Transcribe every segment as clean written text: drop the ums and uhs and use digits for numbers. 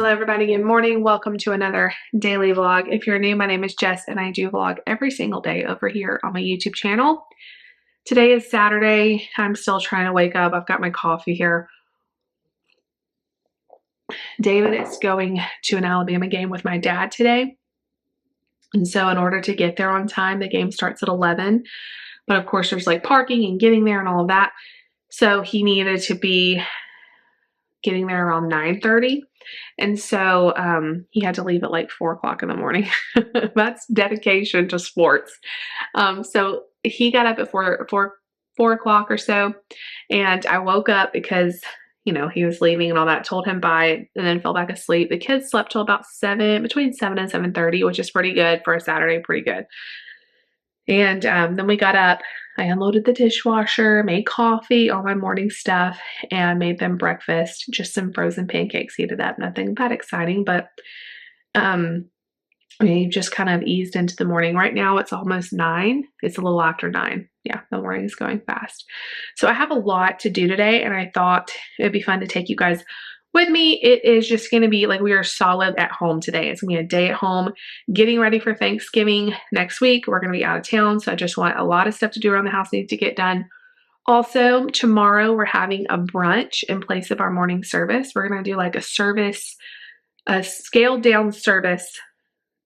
Hello everybody, good morning. Welcome to another daily vlog. If you're new, my name is Jess and I do vlog every single day over here on my YouTube channel. Today is Saturday. I'm still trying to wake up. I've got my coffee here. David is going to an Alabama game with my dad today. And so in order to get there on time, the game starts at 11. But of course there's like parking and getting there and all of that. So he needed to be getting there around 9:30. And so he had to leave at like 4 o'clock in the morning. That's dedication to sports. So he got up at 4 o'clock or so. And I woke up because, you know, he was leaving and all that, told him bye, and then fell back asleep. The kids slept till about between 7 and 7:30, which is pretty good for a Saturday, pretty good. And then we got up. I unloaded the dishwasher, made coffee, all my morning stuff, and made them breakfast. Just some frozen pancakes, heated up. Nothing that exciting, but we just kind of eased into the morning. Right now it's almost 9. It's a little after 9. Yeah, the morning is going fast. So I have a lot to do today, and I thought it'd be fun to take you guys with me. It is just going to be like we are solid at home today. It's going to be a day at home, getting ready for Thanksgiving next week. We're going to be out of town, so I just want a lot of stuff to do around the house, need to get done. Also, tomorrow we're having a brunch in place of our morning service. We're going to do like a scaled down service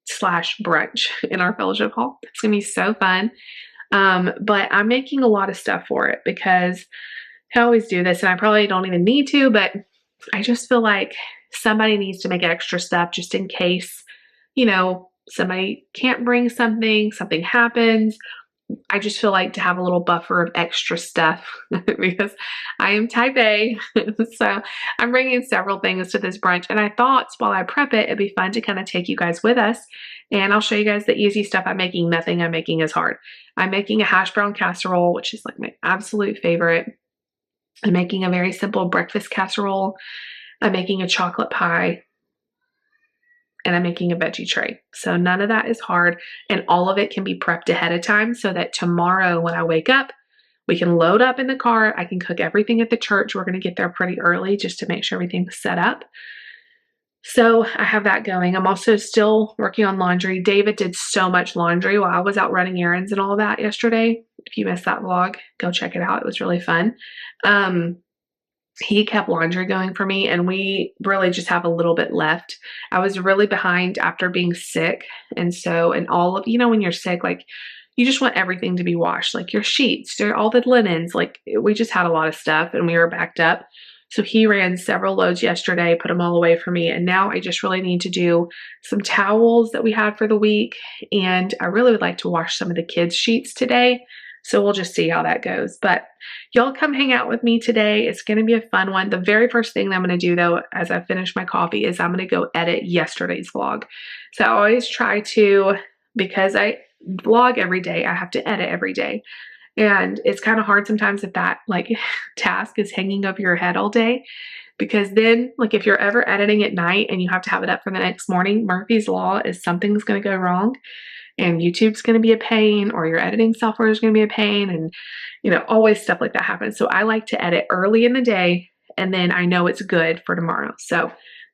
/ brunch in our fellowship hall. It's going to be so fun. But I'm making a lot of stuff for it because I always do this, and I probably don't even need to, but I just feel like somebody needs to make extra stuff just in case, you know, somebody can't bring something happens. I just feel like to have a little buffer of extra stuff because I am type A. So I'm bringing several things to this brunch, and I thought while I prep it, it'd be fun to kind of take you guys with us, and I'll show you guys the easy stuff I'm making. Nothing I'm making is hard. I'm making a Hashbrown Casserole, which is like my absolute favorite. I'm making a very simple breakfast casserole. I'm making a chocolate pie. And I'm making a veggie tray. So none of that is hard. And all of it can be prepped ahead of time so that tomorrow when I wake up, we can load up in the car. I can cook everything at the church. We're going to get there pretty early just to make sure everything's set up. So I have that going. I'm also still working on laundry. David did so much laundry while I was out running errands and all of that yesterday. If you missed that vlog, go check it out. It was really fun. He kept laundry going for me, and we really just have a little bit left. I was really behind after being sick. And so, and all of, you know, when you're sick, like you just want everything to be washed, like your sheets, all the linens, like we just had a lot of stuff and we were backed up. So he ran several loads yesterday, put them all away for me. And now I just really need to do some towels that we had for the week. And I really would like to wash some of the kids' sheets today. So we'll just see how that goes. But y'all come hang out with me today. It's going to be a fun one. The very first thing that I'm going to do though, as I finish my coffee, is I'm going to go edit yesterday's vlog. So I always try to, because I vlog every day, I have to edit every day. And it's kind of hard sometimes if that like task is hanging over your head all day, because then like if you're ever editing at night and you have to have it up for the next morning, Murphy's Law is something's going to go wrong and YouTube's going to be a pain, or your editing software is going to be a pain, and you know, always stuff like that happens. So I like to edit early in the day, and then I know it's good for tomorrow. So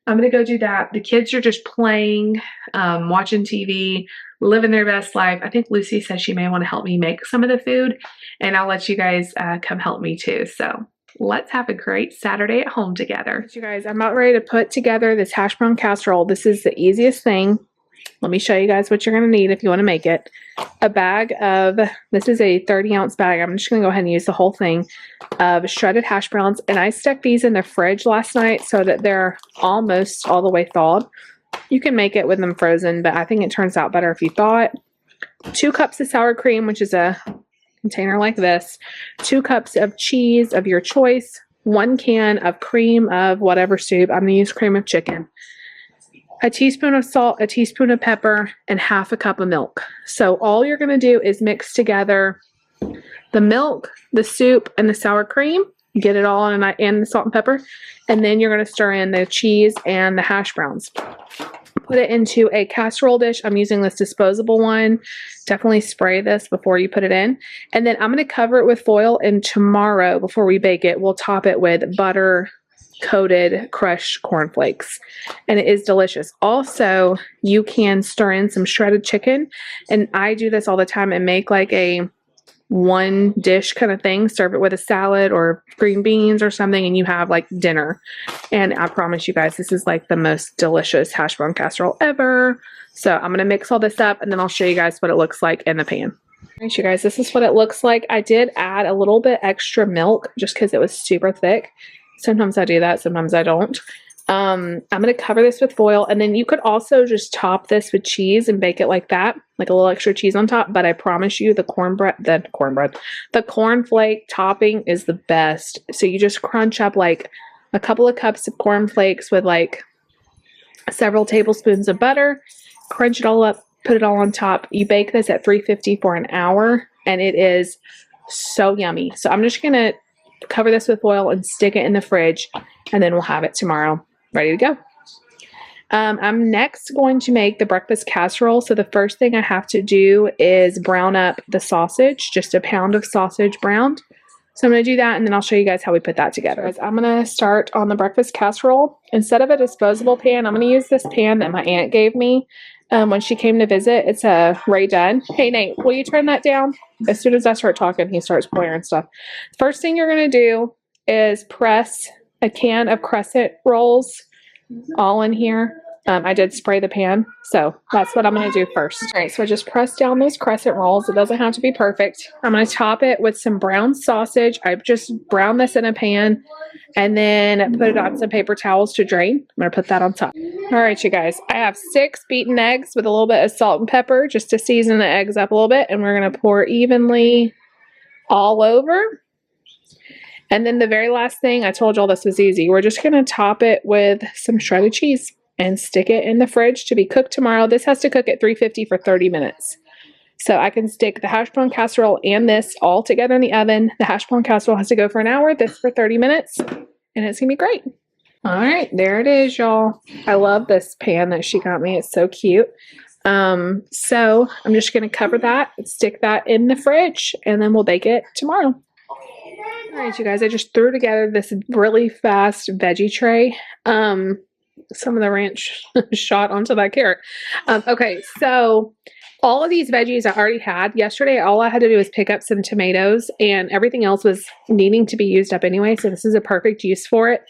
I'm going to go do that. The kids are just playing, watching TV, living their best life. I think Lucy says she may want to help me make some of the food, and I'll let you guys come help me too. So let's have a great Saturday at home together. You guys, I'm about ready to put together this Hashbrown casserole. This is the easiest thing. Let me show you guys what you're going to need if you want to make it. A bag of, this is a 30-ounce bag. I'm just going to go ahead and use the whole thing of shredded hash browns. And I stuck these in the fridge last night so that they're almost all the way thawed. You can make it with them frozen, but I think it turns out better if you thaw it. 2 cups of sour cream, which is a container like this. 2 cups of cheese of your choice. 1 can of cream of whatever soup. I'm going to use cream of chicken. A teaspoon of salt, a teaspoon of pepper, and half a cup of milk. So all you're going to do is mix together the milk, the soup, and the sour cream. Get it all in, and the salt and pepper. And then you're going to stir in the cheese and the hash browns. Put it into a casserole dish. I'm using this disposable one. Definitely spray this before you put it in. And then I'm going to cover it with foil, and tomorrow, before we bake it, we'll top it with butter, coated crushed cornflakes, and it is delicious. Also, you can stir in some shredded chicken, and I do this all the time and make like a one dish kind of thing, serve it with a salad or green beans or something, and you have like dinner. And I promise you guys, this is like the most delicious hash brown casserole ever. So I'm going to mix all this up and then I'll show you guys what it looks like in the pan. All right, you guys, this is what it looks like. I did add a little bit extra milk just because it was super thick. Sometimes I do that, sometimes I don't. I'm going to cover this with foil, and then you could also just top this with cheese and bake it like that, like a little extra cheese on top. But I promise you, the cornflake topping is the best. So you just crunch up like a couple of cups of cornflakes with like several tablespoons of butter, crunch it all up, put it all on top. You bake this at 350 for an hour, and it is so yummy. So I'm just going to cover this with foil and stick it in the fridge, and then we'll have it tomorrow ready to go. I'm next going to make the breakfast casserole. So the first thing I have to do is brown up the sausage, just a pound of sausage browned. So I'm going to do that, and then I'll show you guys how we put that together. I'm going to start on the breakfast casserole. Instead of a disposable pan, I'm going to use this pan that my aunt gave me when she came to visit. It's a Ray Dunn. Hey, Nate, will you turn that down? As soon as I start talking, he starts pouring stuff. First thing you're going to do is press a can of crescent rolls all in here. I did spray the pan, so that's what I'm going to do first. All right, so I just press down those crescent rolls. It doesn't have to be perfect. I'm going to top it with some brown sausage. I just browned this in a pan and then put it on some paper towels to drain. I'm going to put that on top. All right, you guys, I have 6 beaten eggs with a little bit of salt and pepper just to season the eggs up a little bit, and we're going to pour evenly all over. And then the very last thing, I told y'all this was easy. We're just going to top it with some shredded cheese and stick it in the fridge to be cooked tomorrow. This has to cook at 350 for 30 minutes. So I can stick the hash brown casserole and this all together in the oven. The hash brown casserole has to go for an hour, this for 30 minutes, and it's going to be great. All right, there it is, y'all. I love this pan that she got me. It's so cute. So I'm just going to cover that, stick that in the fridge, and then we'll bake it tomorrow. All right, you guys, I just threw together this really fast veggie tray. Some of the ranch shot onto that carrot. Okay, so all of these veggies I already had yesterday. All I had to do was pick up some tomatoes, and everything else was needing to be used up anyway, so this is a perfect use for it.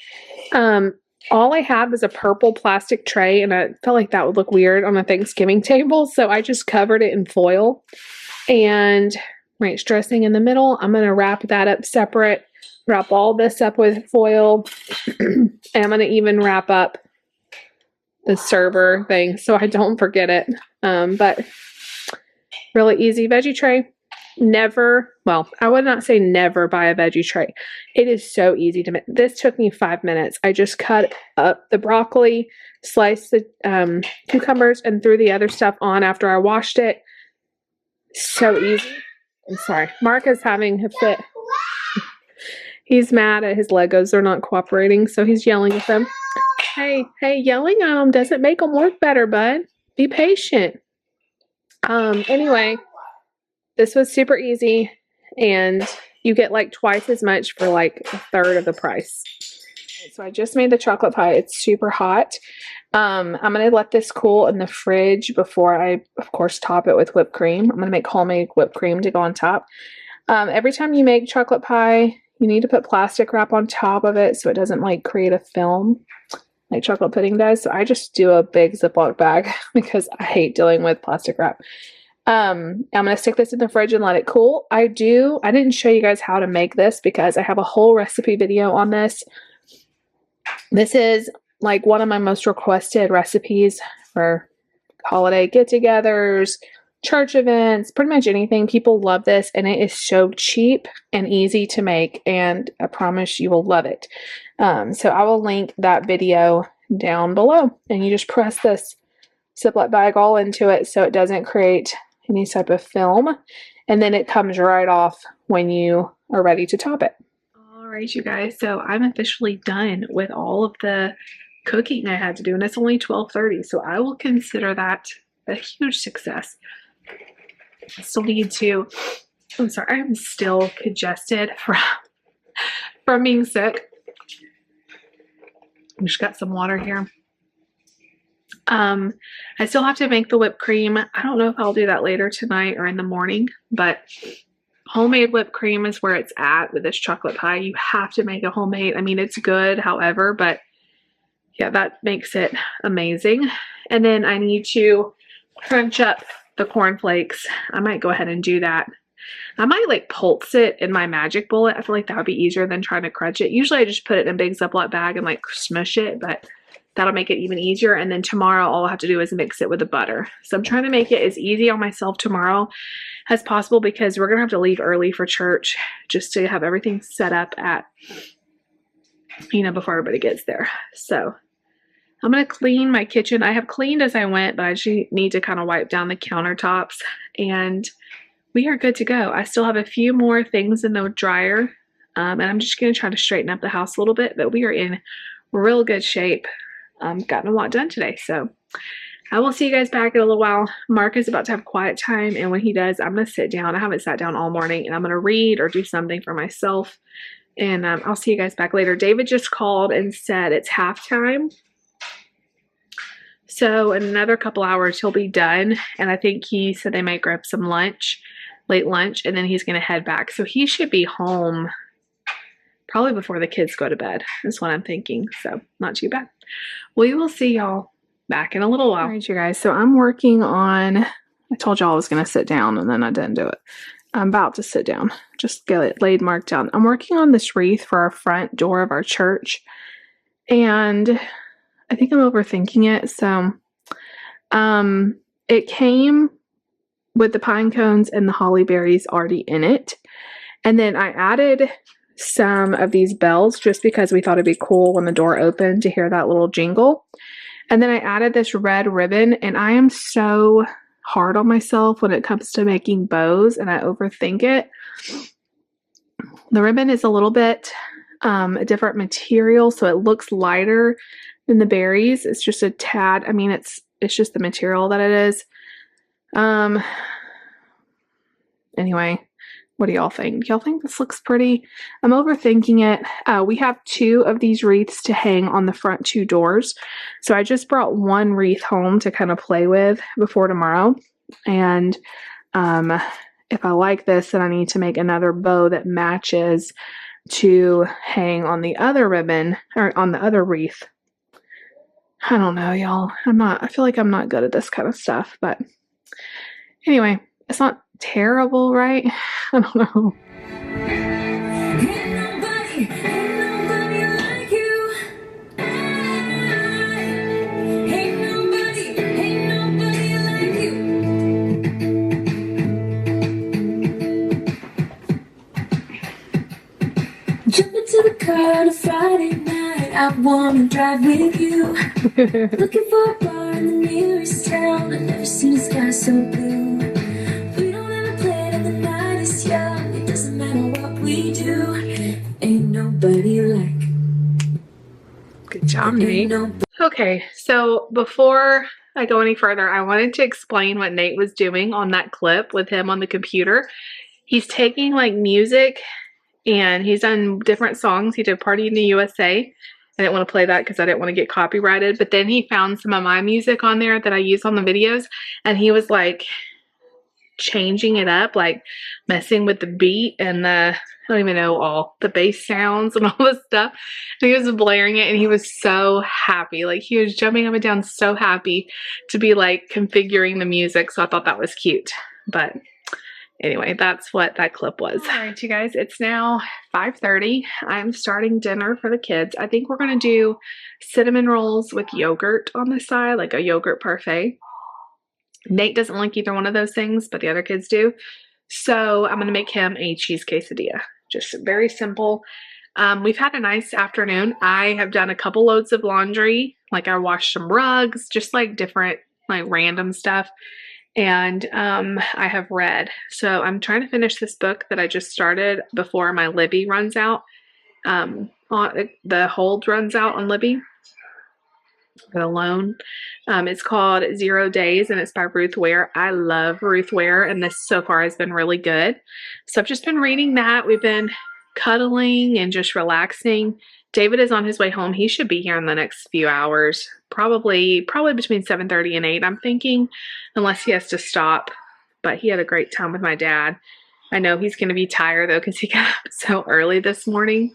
All I had was a purple plastic tray, and I felt like that would look weird on a Thanksgiving table, so I just covered it in foil. And ranch dressing in the middle. I'm going to wrap that up separate, wrap all this up with foil, and I'm going to even wrap up the server thing so I don't forget it. But really easy veggie tray. Never, well, I would not say never buy a veggie tray. It is so easy to make. This took me 5 minutes. I just cut up the broccoli, sliced the cucumbers, and threw the other stuff on after I washed it. So easy. I'm sorry. Mark is having a fit. He's mad at his Legos. They're not cooperating, so he's yelling at them. Hey, yelling at them doesn't make them work better, bud. Be patient. Anyway, this was super easy, and you get like twice as much for like a third of the price. So I just made the chocolate pie. It's super hot. I'm going to let this cool in the fridge before I, of course, top it with whipped cream. I'm going to make homemade whipped cream to go on top. Every time you make chocolate pie, you need to put plastic wrap on top of it so it doesn't like create a film like chocolate pudding does. So I just do a big Ziploc bag because I hate dealing with plastic wrap. I'm going to stick this in the fridge and let it cool. I didn't show you guys how to make this because I have a whole recipe video on this. This is like one of my most requested recipes for holiday get-togethers, church events, pretty much anything. People love this, and it is so cheap and easy to make, and I promise you will love it. So I will link that video down below, and you just press this Ziploc bag all into it so it doesn't create any type of film, and then it comes right off when you are ready to top it. All right, you guys, so I'm officially done with all of the cooking I had to do, and it's only 12:30, so I will consider that a huge success. I still need to, I'm sorry, I'm still congested from being sick. We just got some water here. I still have to make the whipped cream. I don't know if I'll do that later tonight or in the morning, but homemade whipped cream is where it's at with this chocolate pie. You have to make a homemade. I mean, it's good, however, but yeah, that makes it amazing. And then I need to crunch up the cornflakes. I might go ahead and do that. I might like pulse it in my magic bullet. I feel like that would be easier than trying to crunch it. Usually I just put it in a big Ziploc bag and like smush it, but that'll make it even easier. And then tomorrow all I'll have to do is mix it with the butter. So I'm trying to make it as easy on myself tomorrow as possible because we're going to have to leave early for church just to have everything set up at, you know, before everybody gets there. So I'm going to clean my kitchen. I have cleaned as I went, but I just need to kind of wipe down the countertops, and we are good to go. I still have a few more things in the dryer, and I'm just going to try to straighten up the house a little bit, but we are in real good shape. Gotten a lot done today, so I will see you guys back in a little while. Mark is about to have quiet time, and when he does, I'm going to sit down. I haven't sat down all morning, and I'm going to read or do something for myself, and I'll see you guys back later. David just called and said it's halftime. So in another couple hours, he'll be done. And I think he said they might grab some lunch, late lunch, and then he's going to head back. So he should be home probably before the kids go to bed, is what I'm thinking. So not too bad. We will see y'all back in a little while. All right, you guys. So I'm working on, I told y'all I was going to sit down and then I didn't do it. I'm about to sit down. Just get it laid marked down. I'm working on this wreath for our front door of our church. And I think I'm overthinking it. So, it came with the pine cones and the holly berries already in it. And then I added some of these bells just because we thought it'd be cool when the door opened to hear that little jingle. And then I added this red ribbon, and I am so hard on myself when it comes to making bows, and I overthink it. The ribbon is a little bit a different material, so it looks lighter than the berries. It's just a tad, I mean, it's just the material that it is. Anyway, what do y'all think? Do y'all think this looks pretty? I'm overthinking it. We have 2 of these wreaths to hang on the front 2 doors. So I just brought 1 wreath home to kind of play with before tomorrow. And if I like this, then I need to make another bow that matches to hang on the other ribbon, or on the other wreath. I don't know, y'all. I feel like I'm not good at this kind of stuff, but anyway, it's not terrible, right? I don't know. Jump into the car on a Friday night, I wanna drive with you. Looking for a bar in the nearest town, I've never seen a sky so blue. We don't have a plan and the night is young, it doesn't matter what we do. Ain't nobody like. Good job, Nate. Okay, so before I go any further, I wanted to explain what Nate was doing on that clip with him on the computer. He's taking like music, and he's done different songs. He did Party in the USA. I didn't want to play that because I didn't want to get copyrighted. But then he found some of my music on there that I use on the videos. And he was like changing it up, like messing with the beat and the, I don't even know, all the bass sounds and all this stuff. And he was blaring it, and he was so happy. Like he was jumping up and down, so happy to be like configuring the music. So I thought that was cute. But anyway, that's what that clip was. All right, you guys, it's now 5:30. I'm starting dinner for the kids. I think we're going to do cinnamon rolls with yogurt on the side, like a yogurt parfait. Nate doesn't like either one of those things, but the other kids do. So I'm going to make him a cheese quesadilla. Just very simple. We've had a nice afternoon. I have done a couple loads of laundry. Like I washed some rugs, just like different, like random stuff. And I have read. So I'm trying to finish this book that I just started before my Libby runs out. The hold runs out on Libby. The loan. It's called 0 Days, and it's by Ruth Ware. I love Ruth Ware, and this so far has been really good. So I've just been reading that. We've been cuddling and just relaxing. David is on his way home. He should be here in the next few hours. Probably between 7:30 and 8, I'm thinking, unless he has to stop. But he had a great time with my dad. I know he's going to be tired though because he got up so early this morning.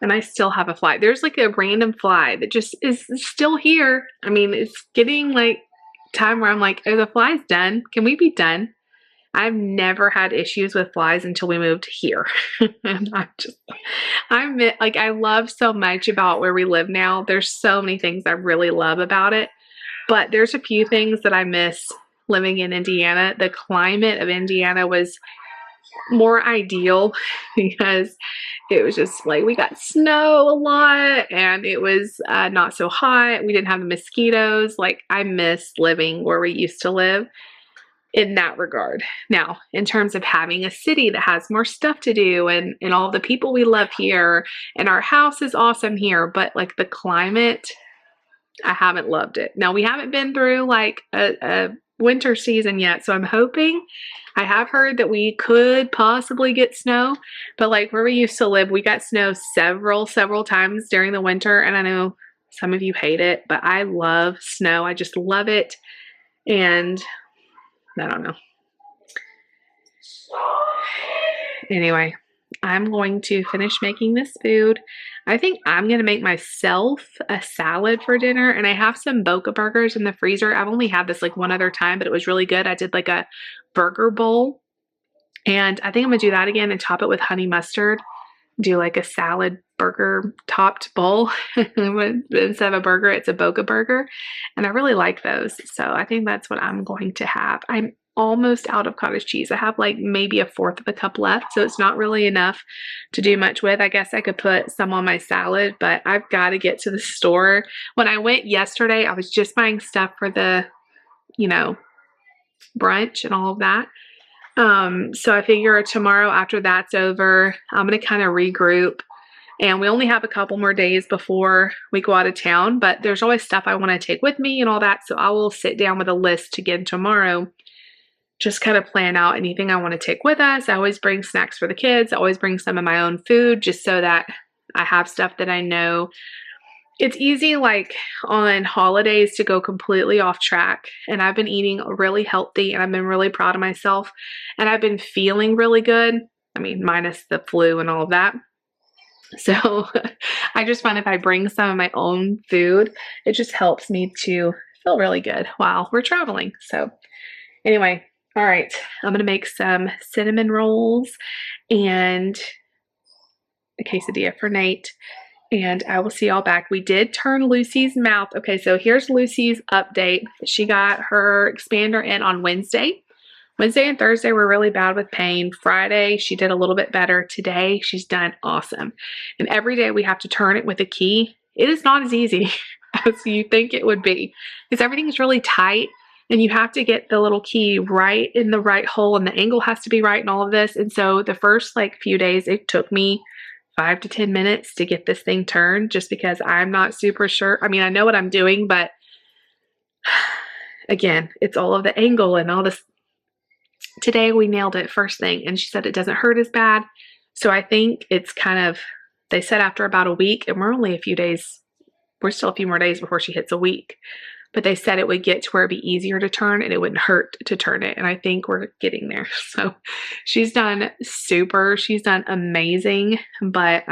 And I still have a fly. There's like a random fly that just is still here. I mean, it's getting like time where I'm like, oh, the fly's done. Can we be done? I've never had issues with flies until we moved here. And I love so much about where we live now. There's so many things I really love about it, but there's a few things that I miss living in Indiana. The climate of Indiana was more ideal because it was just like we got snow a lot and it was not so hot. We didn't have the mosquitoes. Like, I miss living where we used to live in that regard. Now, in terms of having a city that has more stuff to do and all the people we love here, and our house is awesome here, but like the climate, I haven't loved it. Now, we haven't been through like a winter season yet, so I'm hoping. I have heard that we could possibly get snow, but like where we used to live, we got snow several times during the winter, and I know some of you hate it, but I love snow. I just love it, and I don't know. Anyway, I'm going to finish making this food. I think I'm going to make myself a salad for dinner, and I have some Boca burgers in the freezer. I've only had this like one other time, but it was really good. I did like a burger bowl, and I think I'm going to do that again and top it with honey mustard. Do like a salad burger topped bowl. Instead of a burger, it's a Boca burger, and I really like those. So I think that's what I'm going to have. I'm almost out of cottage cheese. I have like maybe a fourth of a cup left, so it's not really enough to do much with. I guess I could put some on my salad, but I've got to get to the store. When I went yesterday, I was just buying stuff for the, brunch and all of that. So I figure tomorrow after that's over, I'm going to kind of regroup, and we only have a couple more days before we go out of town, but there's always stuff I want to take with me and all that. So I will sit down with a list again tomorrow, just kind of plan out anything I want to take with us. I always bring snacks for the kids. I always bring some of my own food just so that I have stuff that I know. It's easy like on holidays to go completely off track, and I've been eating really healthy and I've been really proud of myself, and I've been feeling really good. I mean, minus the flu and all of that. So I just find if I bring some of my own food, it just helps me to feel really good while we're traveling. So anyway, all right, I'm going to make some cinnamon rolls and a quesadilla for Nate, and I will see y'all back. We did turn Lucy's mouth. Okay, so here's Lucy's update. She got her expander in on Wednesday. Wednesday and Thursday were really bad with pain. Friday, she did a little bit better. Today, she's done awesome. And every day we have to turn it with a key. It is not as easy as you think it would be, because everything's really tight, and you have to get the little key right in the right hole, and the angle has to be right and all of this. And so the first like few days, it took me 5 to 10 minutes to get this thing turned, just because I'm not super sure. I mean, I know what I'm doing, but again, it's all of the angle and all this. Today we nailed it first thing, and she said it doesn't hurt as bad. So I think it's kind of, they said after about a week, and we're only a few days, we're still a few more days before she hits a week. But they said it would get to where it'd be easier to turn and it wouldn't hurt to turn it. And I think we're getting there. So she's done super. She's done amazing. But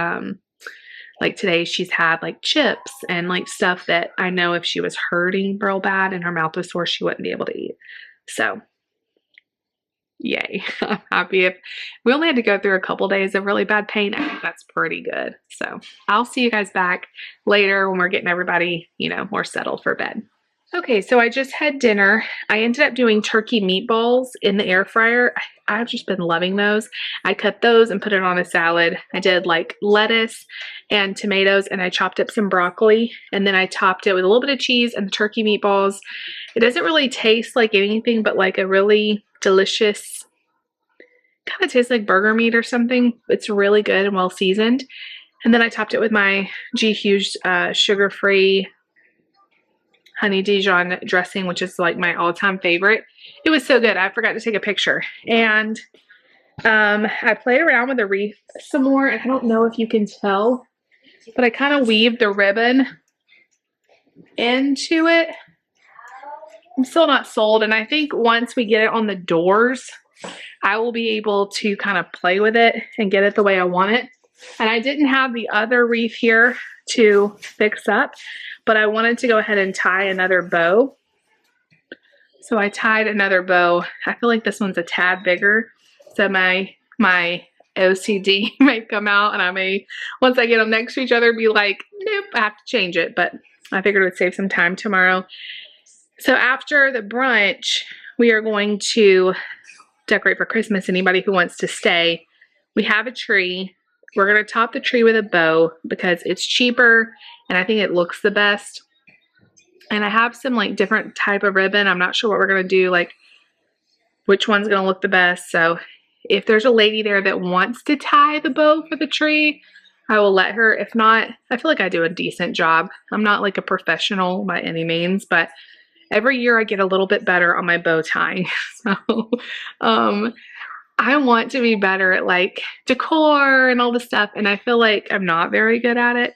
like today she's had like chips and like stuff that I know if she was hurting real bad and her mouth was sore, she wouldn't be able to eat. So yay. I'm happy. If we only had to go through a couple days of really bad pain, I think that's pretty good. So I'll see you guys back later when we're getting everybody, more settled for bed. Okay, so I just had dinner. I ended up doing turkey meatballs in the air fryer. I've just been loving those. I cut those and put it on a salad. I did like lettuce and tomatoes, and I chopped up some broccoli, and then I topped it with a little bit of cheese and the turkey meatballs. It doesn't really taste like anything but like a really delicious, kind of tastes like burger meat or something. It's really good and well seasoned. And then I topped it with my G. Hughes sugar-free honey Dijon dressing, which is like my all-time favorite. It was so good. I forgot to take a picture. And I played around with the wreath some more, and I don't know if you can tell, but I kind of weaved the ribbon into it. I'm still not sold, and I think once we get it on the doors, I will be able to kind of play with it and get it the way I want it. And I didn't have the other wreath here to fix up, but I wanted to go ahead and tie another bow. So I tied another bow. I feel like this one's a tad bigger, so my OCD may come out, and I may, once I get them next to each other, be like, nope, I have to change it. But I figured it would save some time tomorrow. So after the brunch, we are going to decorate for Christmas. Anybody who wants to stay, we have a tree. We're going to top the tree with a bow because it's cheaper and I think it looks the best. And I have some like different type of ribbon. I'm not sure what we're going to do, like which one's going to look the best. So if there's a lady there that wants to tie the bow for the tree, I will let her. If not, I feel like I do a decent job. I'm not like a professional by any means, but every year I get a little bit better on my bow tying. So I want to be better at like decor and all this stuff, and I feel like I'm not very good at it,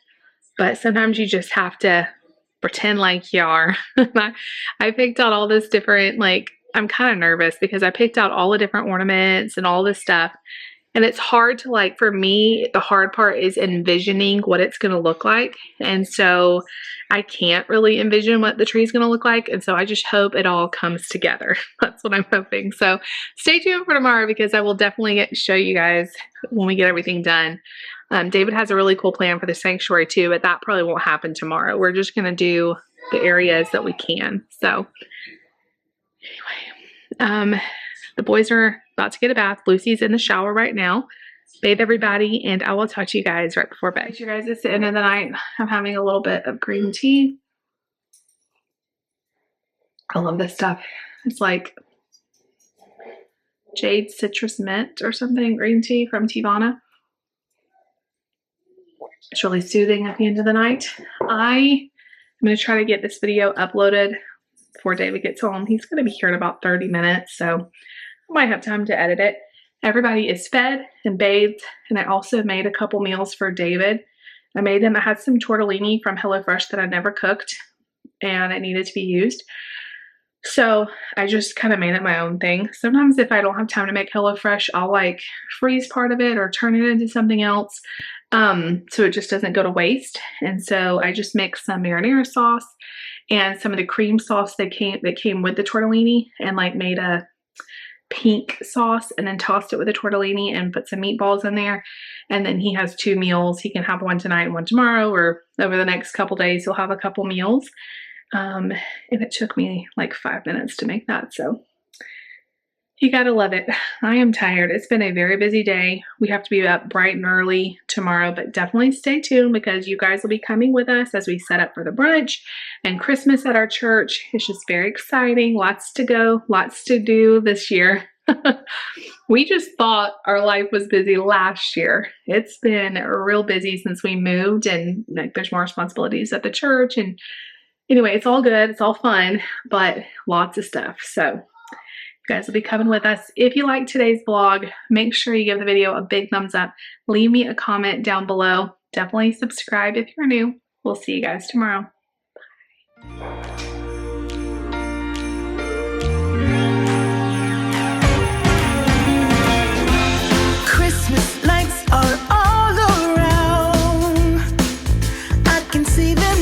but sometimes you just have to pretend like you are. I picked out all this different, like, I'm kind of nervous because I picked out all the different ornaments and all this stuff, and it's hard to, like, for me, the hard part is envisioning what it's going to look like, and so I can't really envision what the tree is going to look like, and so I just hope it all comes together. That's what I'm hoping. So stay tuned for tomorrow because I will definitely show you guys when we get everything done. David has a really cool plan for the sanctuary too, but that probably won't happen tomorrow. We're just going to do the areas that we can. So anyway, the boys are about to get a bath. Lucy's in the shower right now. Bathe everybody, and I will talk to you guys right before bed. You guys, it's the end of the night. I'm having a little bit of green tea. I love this stuff. It's like jade citrus mint or something, green tea from Tivana. It's really soothing at the end of the night. I am going to try to get this video uploaded before David gets home. He's going to be here in about 30 minutes, so I might have time to edit it. Everybody is fed and bathed, and I also made a couple meals for David. I had some tortellini from HelloFresh that I never cooked, and it needed to be used. So I just kind of made it my own thing. Sometimes if I don't have time to make HelloFresh, I'll like freeze part of it or turn it into something else, so it just doesn't go to waste. And so I just mixed some marinara sauce and some of the cream sauce that came with the tortellini, and like made a pink sauce and then tossed it with the tortellini and put some meatballs in there. And then he has 2 meals. He can have one tonight and one tomorrow, or over the next couple days he'll have a couple meals. And it took me like 5 minutes to make that, so you gotta love it. I am tired. It's been a very busy day. We have to be up bright and early tomorrow, but definitely stay tuned because you guys will be coming with us as we set up for the brunch and Christmas at our church. It's just very exciting. Lots to go, lots to do this year. We just thought our life was busy last year. It's been real busy since we moved, and like there's more responsibilities at the church, and anyway, it's all good. It's all fun, but lots of stuff. So you guys will be coming with us. If you like today's vlog, make sure you give the video a big thumbs up. Leave me a comment down below. Definitely subscribe if you're new. We'll see you guys tomorrow. Bye. Christmas lights are all around. I can see them.